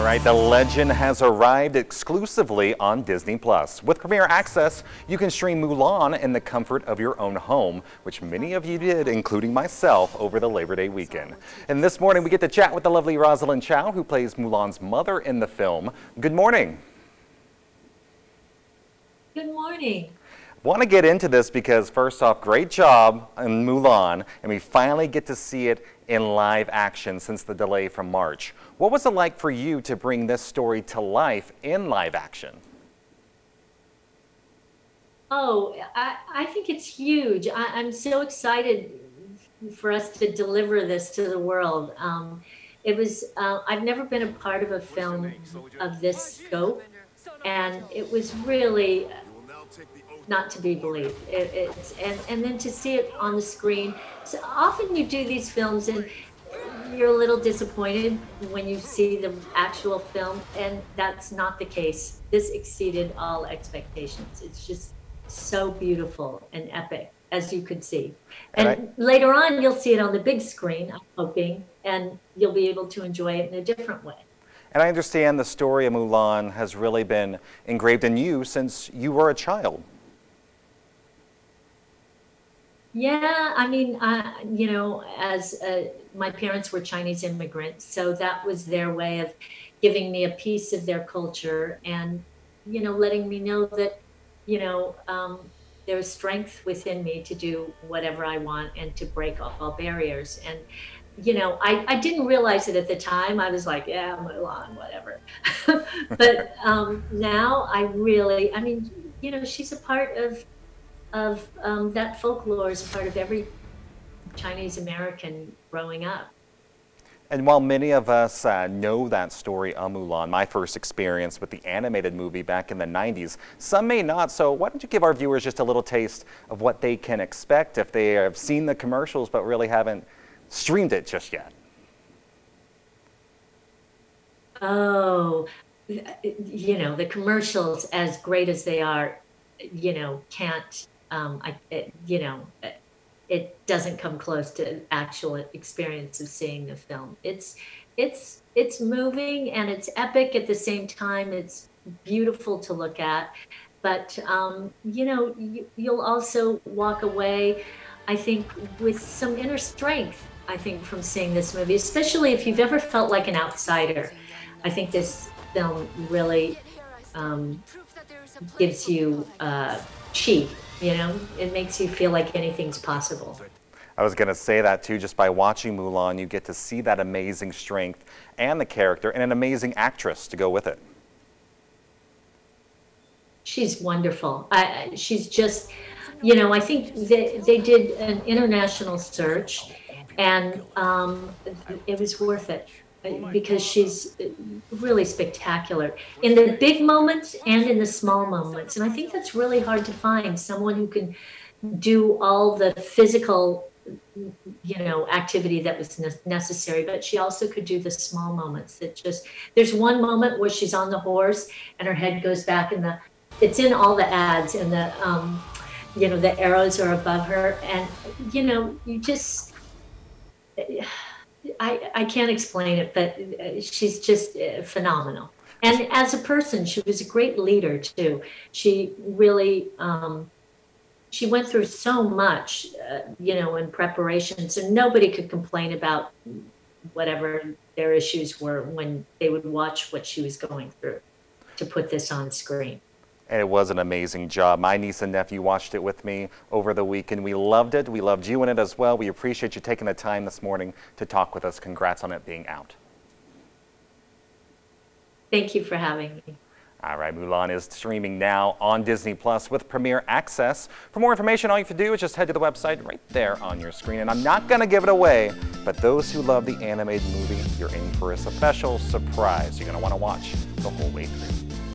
right, the legend has arrived exclusively on Disney+. With Premier Access, you can stream Mulan in the comfort of your own home, which many of you did, including myself, over the Labor Day weekend. And this morning, we get to chat with the lovely Rosalind Chow, who plays Mulan's mother in the film. Good morning. Good morning. Want to get into this because, first off, great job in Mulan, and we finally get to see it in live action since the delay from March. What was it like for you to bring this story to life in live action? Oh, I think it's huge. I'm so excited for us to deliver this to the world. I've never been a part of a film of this scope, and it was really not to be believed. And then to see it on the screen. So often you do these films and you're a little disappointed when you see the actual film, and that's not the case. This exceeded all expectations. It's just so beautiful and epic, as you could see. And later on, you'll see it on the big screen, I'm hoping, and you'll be able to enjoy it in a different way. And I understand the story of Mulan has really been engraved in you since you were a child. Yeah, I mean, you know, my parents were Chinese immigrants, so that was their way of giving me a piece of their culture and, you know, letting me know that, you know, there's strength within me to do whatever I want and to break all barriers. And, you know, I didn't realize it at the time. I was like, yeah, Mulan, whatever. But now I mean, you know, she's a part of that folklore is part of every Chinese American growing up. And while many of us know that story of Mulan, my first experience with the animated movie back in the 90s, some may not. So why don't you give our viewers just a little taste of what they can expect if they have seen the commercials but really haven't streamed it just yet? Oh, you know, the commercials, as great as they are, you know, can't, you know, it doesn't come close to actual experience of seeing the film. It's moving and it's epic at the same time. It's beautiful to look at, but you know, you'll also walk away, I think, with some inner strength, I think, from seeing this movie, especially if you've ever felt like an outsider. I think this film really gives you chi, you know, it makes you feel like anything's possible. I was going to say that too. Just by watching Mulan, you get to see that amazing strength and the character and an amazing actress to go with it. She's wonderful. She's just, you know, I think they did an international search, and it was worth it. Because she's really spectacular in the big moments and in the small moments. And I think that's really hard to find, someone who can do all the physical, you know, activity that was necessary, but she also could do the small moments that just, there's one moment where she's on the horse and her head goes back, and it's in all the ads, and the, you know, the arrows are above her, and, you know, you just, I can't explain it, but she's just phenomenal. And as a person, she was a great leader too. She really, she went through so much, you know, in preparation, so nobody could complain about whatever their issues were when they would watch what she was going through to put this on screen. And it was an amazing job. My niece and nephew watched it with me over the weekend. We loved it. We loved you in it as well. We appreciate you taking the time this morning to talk with us. Congrats on it being out. Thank you for having me. All right, Mulan is streaming now on Disney Plus with Premier Access. For more information, all you have to do is just head to the website right there on your screen. And I'm not going to give it away, but those who love the animated movie, you're in for a special surprise you're going to want to watch the whole way through.